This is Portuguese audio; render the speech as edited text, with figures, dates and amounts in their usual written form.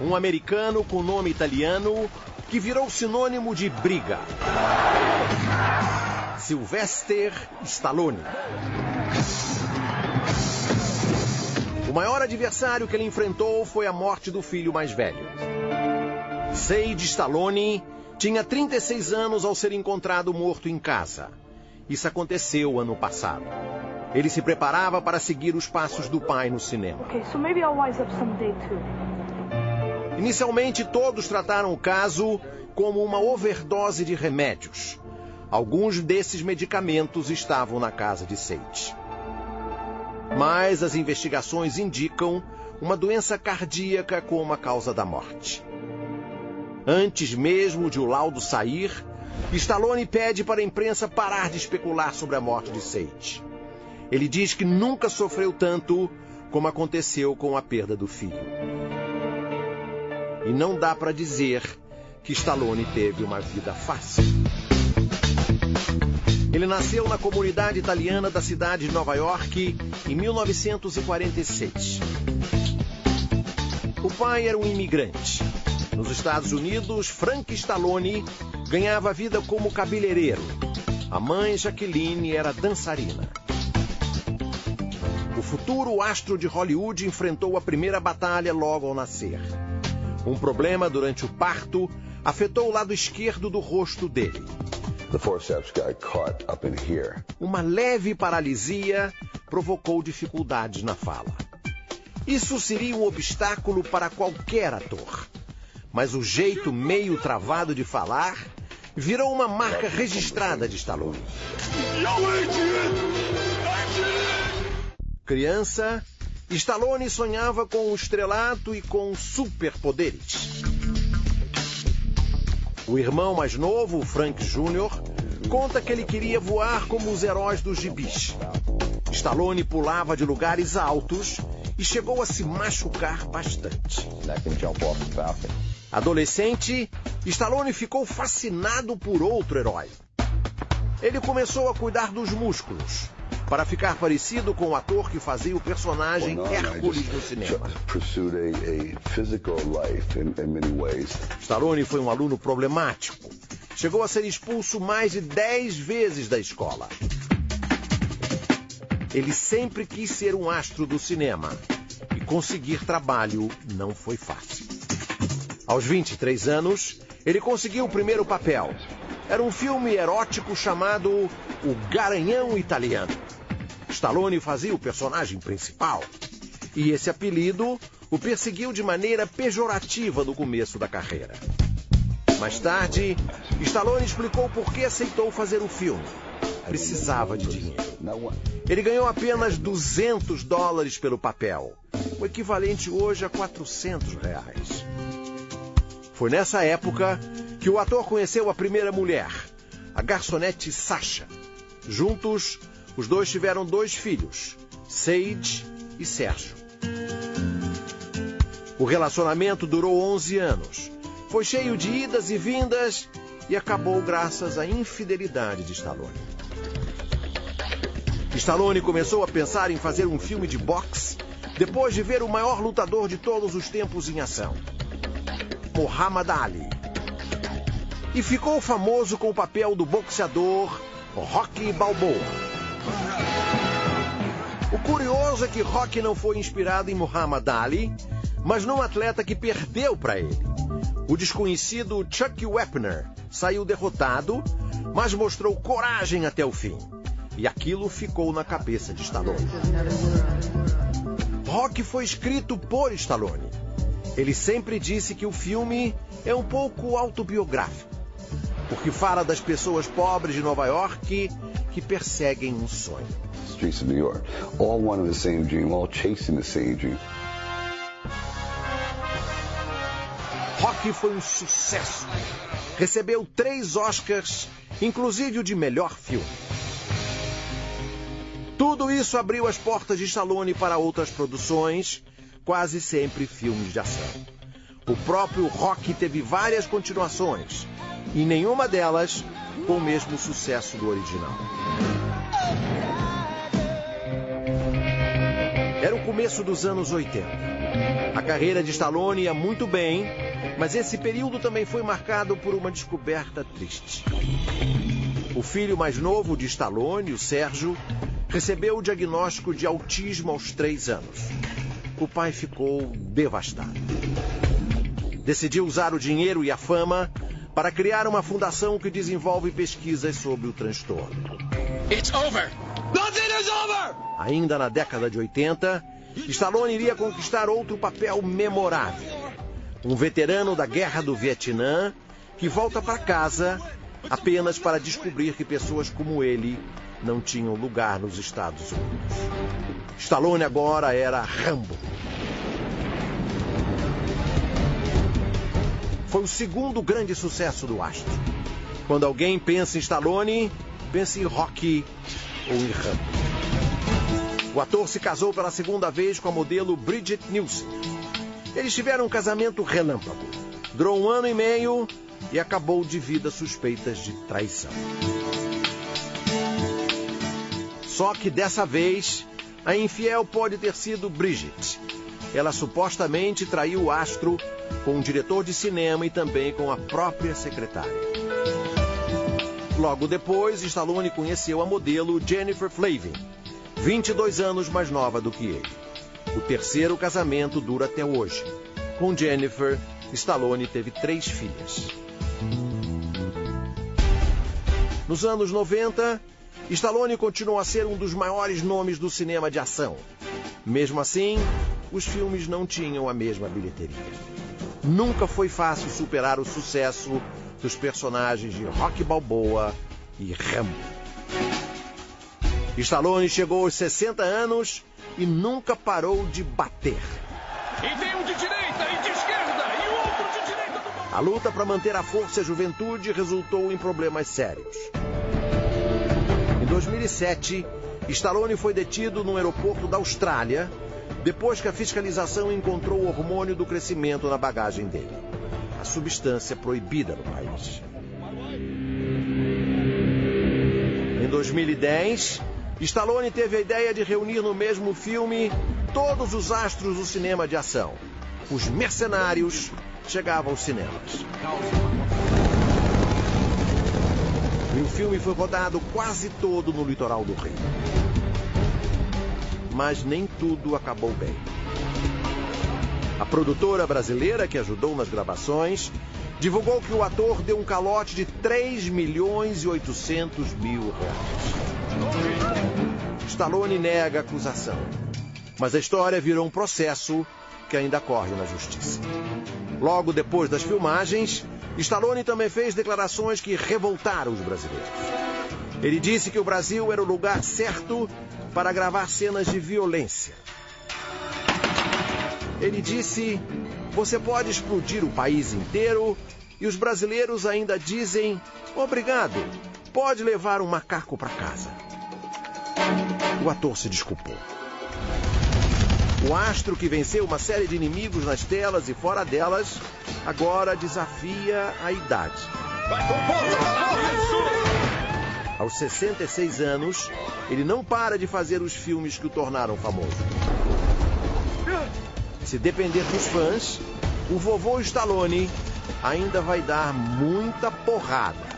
um americano com nome italiano que virou sinônimo de briga. Sylvester Stallone. O maior adversário que ele enfrentou foi a morte do filho mais velho. Sage Stallone tinha 36 anos ao ser encontrado morto em casa. Isso aconteceu ano passado. Ele se preparava para seguir os passos do pai no cinema. Inicialmente, todos trataram o caso como uma overdose de remédios. Alguns desses medicamentos estavam na casa de Sage. Mas as investigações indicam uma doença cardíaca como a causa da morte. Antes mesmo de o laudo sair, Stallone pede para a imprensa parar de especular sobre a morte de Sage. Ele diz que nunca sofreu tanto como aconteceu com a perda do filho. E não dá para dizer que Stallone teve uma vida fácil. Ele nasceu na comunidade italiana da cidade de Nova York em 1946. O pai era um imigrante. Nos Estados Unidos, Frank Stallone ganhava a vida como cabeleireiro. A mãe, Jacqueline, era dançarina. O futuro astro de Hollywood enfrentou a primeira batalha logo ao nascer. Um problema durante o parto afetou o lado esquerdo do rosto dele. Uma leve paralisia provocou dificuldades na fala. Isso seria um obstáculo para qualquer ator. Mas o jeito meio travado de falar virou uma marca registrada de Stallone. Criança, Stallone sonhava com o estrelato e com superpoderes. O irmão mais novo, Frank Jr., conta que ele queria voar como os heróis dos gibis. Stallone pulava de lugares altos e chegou a se machucar bastante. Adolescente, Stallone ficou fascinado por outro herói. Ele começou a cuidar dos músculos, para ficar parecido com o ator que fazia o personagem Hércules no cinema. Stallone foi um aluno problemático. Chegou a ser expulso mais de 10 vezes da escola. Ele sempre quis ser um astro do cinema. E conseguir trabalho não foi fácil. Aos 23 anos, ele conseguiu o primeiro papel. Era um filme erótico chamado O Garanhão Italiano. Stallone fazia o personagem principal. E esse apelido o perseguiu de maneira pejorativa no começo da carreira. Mais tarde, Stallone explicou por que aceitou fazer o filme. Precisava de dinheiro. Ele ganhou apenas $200 pelo papel, o equivalente hoje a R$400. Foi nessa época que o ator conheceu a primeira mulher, a garçonete Sasha. Juntos, os dois tiveram 2 filhos, Sage e Sérgio. O relacionamento durou 11 anos. Foi cheio de idas e vindas e acabou graças à infidelidade de Stallone. Stallone começou a pensar em fazer um filme de boxe depois de ver o maior lutador de todos os tempos em ação, Muhammad Ali. E ficou famoso com o papel do boxeador Rocky Balboa. O curioso é que Rocky não foi inspirado em Muhammad Ali, mas num atleta que perdeu para ele. O desconhecido Chuck Wepner saiu derrotado, mas mostrou coragem até o fim. E aquilo ficou na cabeça de Stallone. Rocky foi escrito por Stallone. Ele sempre disse que o filme é um pouco autobiográfico, porque fala das pessoas pobres de Nova York que perseguem um sonho. Streets of New York, all wanting the same dream, all chasing the same dream. Rocky foi um sucesso. Recebeu 3 Oscars, inclusive o de melhor filme. Tudo isso abriu as portas de Stallone para outras produções, quase sempre filmes de ação. O próprio Rocky teve várias continuações, e nenhuma delas com o mesmo sucesso do original. Era o começo dos anos 80. A carreira de Stallone ia muito bem, mas esse período também foi marcado por uma descoberta triste. O filho mais novo de Stallone, o Sérgio, recebeu o diagnóstico de autismo aos 3 anos. O pai ficou devastado. Decidiu usar o dinheiro e a fama para criar uma fundação que desenvolve pesquisas sobre o transtorno. It's over. Nothing is over! Ainda na década de 80, Stallone iria conquistar outro papel memorável. Um veterano da Guerra do Vietnã que volta para casa apenas para descobrir que pessoas como ele não tinham lugar nos Estados Unidos. Stallone agora era Rambo. Foi o segundo grande sucesso do astro. Quando alguém pensa em Stallone, pensa em Rocky ou em Rambo. O ator se casou pela segunda vez com a modelo Bridget Nielsen. Eles tiveram um casamento relâmpago. Durou 1 ano e meio e acabou devido a suspeitas de traição. Só que dessa vez, a infiel pode ter sido Bridget. Ela supostamente traiu o astro com um diretor de cinema e também com a própria secretária. Logo depois, Stallone conheceu a modelo Jennifer Flavin, 22 anos mais nova do que ele. O terceiro casamento dura até hoje. Com Jennifer, Stallone teve 3 filhas. Nos anos 90, Stallone continuou a ser um dos maiores nomes do cinema de ação. Mesmo assim, os filmes não tinham a mesma bilheteria. Nunca foi fácil superar o sucesso dos personagens de Rocky Balboa e Rambo. Stallone chegou aos 60 anos e nunca parou de bater. E tem um de direita e de esquerda e o outro de direita do balão. A luta para manter a força e a juventude resultou em problemas sérios. Em 2007, Stallone foi detido no aeroporto da Austrália depois que a fiscalização encontrou o hormônio do crescimento na bagagem dele. A substância proibida no país. Em 2010, Stallone teve a ideia de reunir no mesmo filme todos os astros do cinema de ação. Os mercenários chegavam aos cinemas. E o filme foi rodado quase todo no litoral do Rio. Mas nem tudo acabou bem. A produtora brasileira que ajudou nas gravações divulgou que o ator deu um calote de 3.800.000 reais. Stallone nega a acusação, mas a história virou um processo que ainda corre na justiça. Logo depois das filmagens, Stallone também fez declarações que revoltaram os brasileiros. Ele disse que o Brasil era o lugar certo para gravar cenas de violência. Ele disse: você pode explodir o país inteiro e os brasileiros ainda dizem: obrigado, pode levar um macaco para casa. O ator se desculpou. O astro que venceu uma série de inimigos nas telas e fora delas, agora desafia a idade. Aos 66 anos, ele não para de fazer os filmes que o tornaram famoso. Se depender dos fãs, o vovô Stallone ainda vai dar muita porrada.